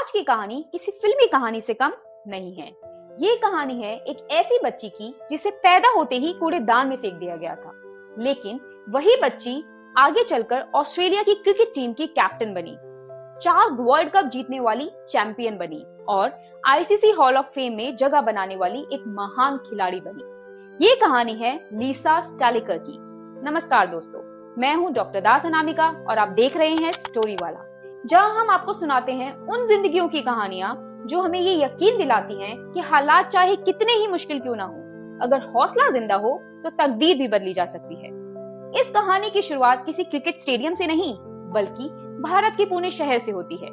आज की कहानी किसी फिल्मी कहानी से कम नहीं है। ये कहानी है एक ऐसी बच्ची की जिसे पैदा होते ही कूड़ेदान में फेंक दिया गया था, लेकिन वही बच्ची आगे चलकर ऑस्ट्रेलिया की क्रिकेट टीम की कैप्टन बनी, 4 वर्ल्ड कप जीतने वाली चैंपियन बनी और आईसीसी हॉल ऑफ फेम में जगह बनाने वाली एक महान खिलाड़ी बनी। ये कहानी है लीसा स्टैलिकर की। नमस्कार दोस्तों, मैं हूँ डॉक्टर दास अनामिका और आप देख रहे हैं स्टोरी वाला, जहाँ हम आपको सुनाते हैं उन जिंदगियों की कहानियां जो हमें ये यकीन दिलाती हैं कि हालात चाहे कितने ही मुश्किल क्यों ना हो, अगर हौसला जिंदा हो तो तकदीर भी बदली जा सकती है। इस कहानी की शुरुआत किसी क्रिकेट स्टेडियम से नहीं, बल्कि भारत के पुणे शहर से होती है।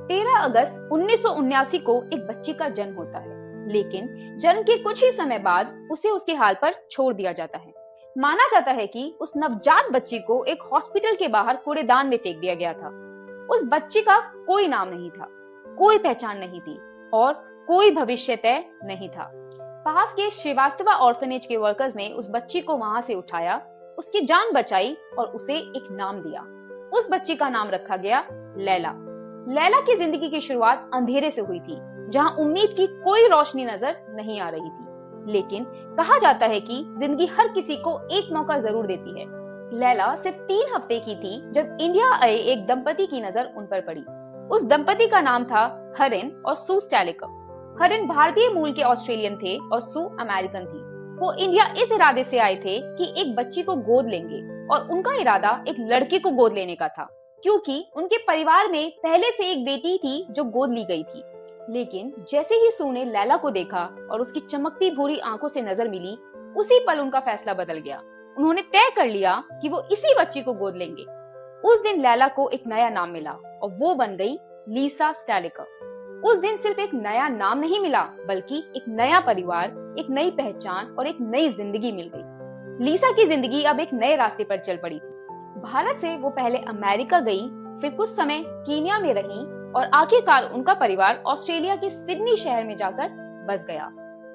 13 अगस्त 1979 को एक बच्ची का जन्म होता है, लेकिन जन्म के कुछ ही समय बाद उसे उसके हाल पर छोड़ दिया जाता है। माना जाता है कि उस नवजात बच्ची को एक हॉस्पिटल के बाहर कूड़ेदान में फेंक दिया गया था। उस बच्ची का कोई नाम नहीं था, कोई पहचान नहीं थी और कोई भविष्य तय नहीं था। पास के श्रीवास्तवा ऑर्फनेज के वर्कर्स ने उस बच्ची को वहां से उठाया, उसकी जान बचाई और उसे एक नाम दिया। उस बच्ची का नाम रखा गया लैला। लैला की जिंदगी की शुरुआत अंधेरे से हुई थी, जहां उम्मीद की कोई रोशनी नजर नहीं आ रही थी। लेकिन कहा जाता है कि जिंदगी हर किसी को एक मौका जरूर देती है। लैला सिर्फ 3 हफ्ते की थी जब इंडिया आए एक दंपति की नजर उन पर पड़ी। उस दंपति का नाम था हरिन और सू स्टैलिकर। हरिन भारतीय मूल के ऑस्ट्रेलियन थे और सू अमेरिकन थी। वो इंडिया इस इरादे से आए थे कि एक बच्ची को गोद लेंगे और उनका इरादा एक लड़की को गोद लेने का था, क्योंकि उनके परिवार में पहले से एक बेटी थी जो गोद ली गई थी। लेकिन जैसे ही सू ने लैला को देखा और उसकी चमकती भूरी आंखों से नजर मिली, उसी पल उनका फैसला बदल गया। उन्होंने तय कर लिया कि वो इसी बच्ची को गोद लेंगे। उस दिन लैला को एक नया नाम मिला और वो बन गई लीसा स्टैलिकर। उस दिन सिर्फ एक नया नाम नहीं मिला, बल्कि एक नया परिवार, एक नई पहचान और एक नई जिंदगी मिल गई। लीसा की जिंदगी अब एक नए रास्ते पर चल पड़ी थी। भारत से वो पहले अमेरिका गई, फिर कुछ समय कीनिया में रही और आखिरकार उनका परिवार ऑस्ट्रेलिया के सिडनी शहर में जाकर बस गया।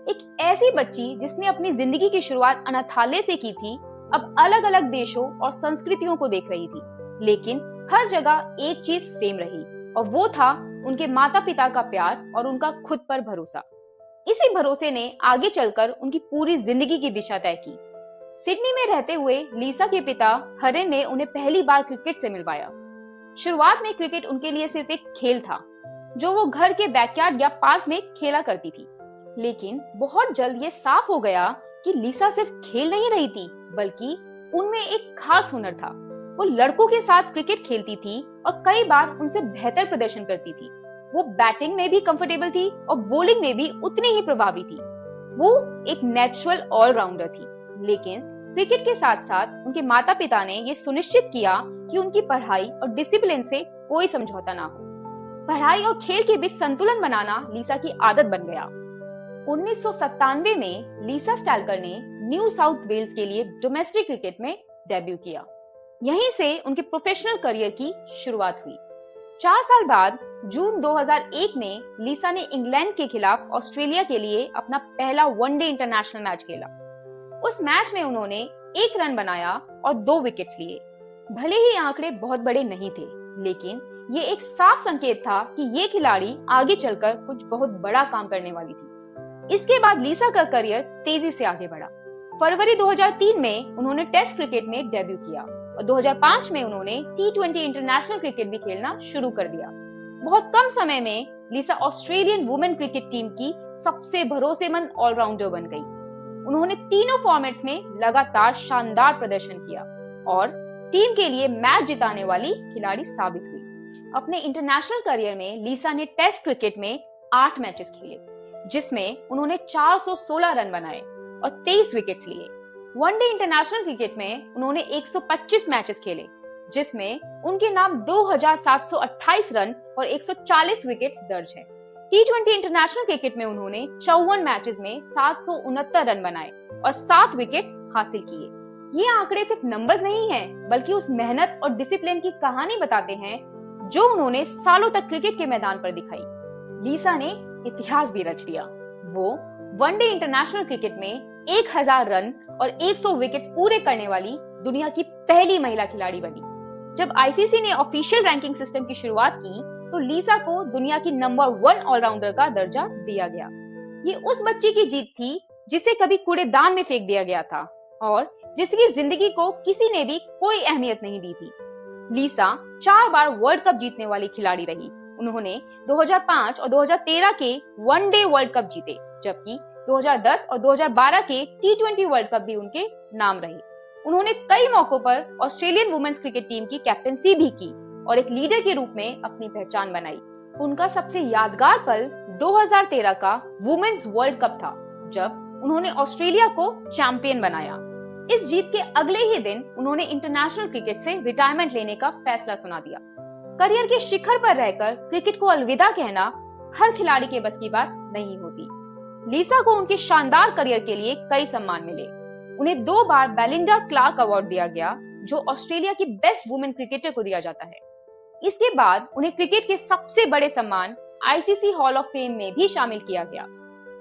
एक ऐसी बच्ची जिसने अपनी जिंदगी की शुरुआत अनाथालय से की थी, अब अलग अलग देशों और संस्कृतियों को देख रही थी, लेकिन हर जगह एक चीज सेम रही और वो था उनके माता पिता का प्यार और उनका खुद पर भरोसा। इसी भरोसे ने आगे चलकर उनकी पूरी जिंदगी की दिशा तय की। सिडनी में रहते हुए लीसा के पिता हरिन ने उन्हें पहली बार क्रिकेट से मिलवाया। शुरुआत में क्रिकेट उनके लिए सिर्फ एक खेल था, जो वो घर के बैकयार्ड या पार्क में खेला करती थी। लेकिन बहुत जल्द ये साफ हो गया कि लीसा सिर्फ खेल नहीं रही थी, बल्कि उनमें एक खास हुनर था। वो लड़कों के साथ क्रिकेट खेलती थी और कई बार उनसे बेहतर प्रदर्शन करती थी। वो बैटिंग में भी कंफर्टेबल थी और बॉलिंग में भी उतनी ही प्रभावी थी। वो एक नेचुरल ऑलराउंडर थी। लेकिन क्रिकेट के साथ साथ उनके माता पिता ने ये सुनिश्चित किया कि उनकी पढ़ाई और डिसिप्लिन से कोई समझौता ना हो। पढ़ाई और खेल के बीच संतुलन बनाना लीसा की आदत बन गया। 1997 में लीसा स्टैलिकर ने न्यू साउथ वेल्स के लिए डोमेस्टिक क्रिकेट में डेब्यू किया। यहीं से उनके प्रोफेशनल करियर की शुरुआत हुई। 4 साल बाद जून 2001 में लीसा ने इंग्लैंड के खिलाफ ऑस्ट्रेलिया के लिए अपना पहला वनडे इंटरनेशनल मैच खेला। उस मैच में उन्होंने 1 रन बनाया और 2 विकेट्स लिए। भले ही आंकड़े बहुत बड़े नहीं थे, लेकिन ये एक साफ संकेत था कि ये खिलाड़ी आगे चलकर कुछ बहुत बड़ा काम करने वाली थी। इसके बाद लीसा का करियर तेजी से आगे बढ़ा। फरवरी 2003 में उन्होंने टेस्ट क्रिकेट में डेब्यू किया और 2005 में उन्होंने T20 इंटरनेशनल क्रिकेट भी खेलना शुरू कर दिया। बहुत कम समय में लीसा ऑस्ट्रेलियन वुमेन क्रिकेट टीम की सबसे भरोसेमंद ऑलराउंडर बन गई। उन्होंने तीनों फॉर्मेट्स में लगातार शानदार प्रदर्शन किया और टीम के लिए मैच जिताने वाली खिलाड़ी साबित हुई। अपने इंटरनेशनल करियर में लीसा ने टेस्ट क्रिकेट में 8 मैचेस खेले, जिसमें उन्होंने 416 रन बनाए और 23 विकेट्स लिए। वनडे इंटरनेशनल क्रिकेट में उन्होंने 125 मैचेस खेले, जिसमें उनके नाम 2728 रन और 140 विकेट्स दर्ज हैं। T20 इंटरनेशनल क्रिकेट में उन्होंने 54 मैचेस में 769 रन बनाए और 7 विकेट्स हासिल किए। ये आंकड़े सिर्फ नंबर्स नहीं हैं, बल्कि उस मेहनत और डिसिप्लिन की कहानी बताते हैं जो उन्होंने सालों तक क्रिकेट के मैदान पर दिखाई। लीसा ने इतिहास भी रच दिया। वो वनडे इंटरनेशनल क्रिकेट में 1000 रन और 100 विकेट्स पूरे करने वाली दुनिया की पहली महिला खिलाड़ी बनी। जब आईसीसी ने ऑफिशियल रैंकिंग सिस्टम की शुरुआत की, तो लीसा को दुनिया की नंबर 1 ऑलराउंडर का दर्जा दिया गया। ये उस बच्ची की जीत थी जिसे कभी कूड़ेदान में फेंक दिया गया था और जिसकी जिंदगी को किसी ने भी कोई अहमियत नहीं दी थी। लीसा 4 बार वर्ल्ड कप जीतने वाली खिलाड़ी रही। उन्होंने 2005 और 2013 के वनडे वर्ल्ड कप जीते, जबकि 2010 और 2012 के T20 वर्ल्ड कप भी उनके नाम रहे। उन्होंने कई मौकों पर ऑस्ट्रेलियन वुमेन्स क्रिकेट टीम की कैप्टनसी भी की और एक लीडर के रूप में अपनी पहचान बनाई। उनका सबसे यादगार पल 2013 का वुमेन्स वर्ल्ड कप था, जब उन्होंने ऑस्ट्रेलिया को चैंपियन बनाया। इस जीत के अगले ही दिन उन्होंने इंटरनेशनल क्रिकेट से रिटायरमेंट लेने का फैसला सुना दिया। करियर के शिखर पर रहकर क्रिकेट को अलविदा कहना हर खिलाड़ी के बस की बात नहीं होती। लीसा को उनके शानदार करियर के लिए कई सम्मान मिले। उन्हें 2 बार बेलिंडा क्लार्क अवार्ड दिया गया, जो ऑस्ट्रेलिया की बेस्ट वुमेन क्रिकेटर को दिया जाता है। इसके बाद उन्हें क्रिकेट के सबसे बड़े सम्मान आईसीसी हॉल ऑफ फेम में भी शामिल किया गया।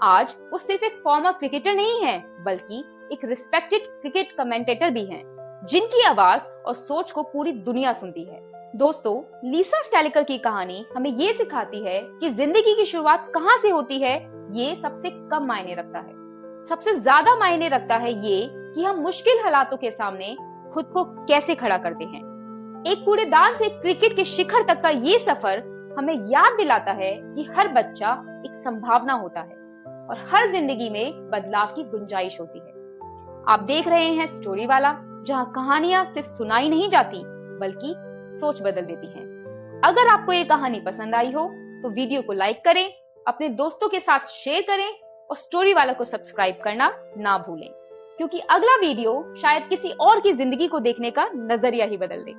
आज वो सिर्फ एक फॉर्मर क्रिकेटर नहीं है, बल्कि एक रिस्पेक्टेड क्रिकेट कमेंटेटर भी हैं, जिनकी आवाज और सोच को पूरी दुनिया सुनती है। दोस्तों, लीसा स्टेलिकर की कहानी हमें ये सिखाती है कि जिंदगी की शुरुआत कहाँ से होती है, ये सबसे कम मायने रखता है। सबसे ज्यादा मायने रखता है ये कि हम मुश्किल हालातों के सामने खुद को कैसे खड़ा करते हैं। एक कूड़ेदान से क्रिकेट के शिखर तक का ये सफर हमें याद दिलाता है कि हर बच्चा एक संभावना होता है और हर जिंदगी में बदलाव की गुंजाइश होती है। आप देख रहे हैं स्टोरी वाला, जहां कहानियां सिर्फ सुनाई नहीं जाती बल्कि सोच बदल देती हैं। अगर आपको ये कहानी पसंद आई हो तो वीडियो को लाइक करें, अपने दोस्तों के साथ शेयर करें और स्टोरी वाला को सब्सक्राइब करना ना भूलें, क्योंकि अगला वीडियो शायद किसी और की जिंदगी को देखने का नजरिया ही बदल दे।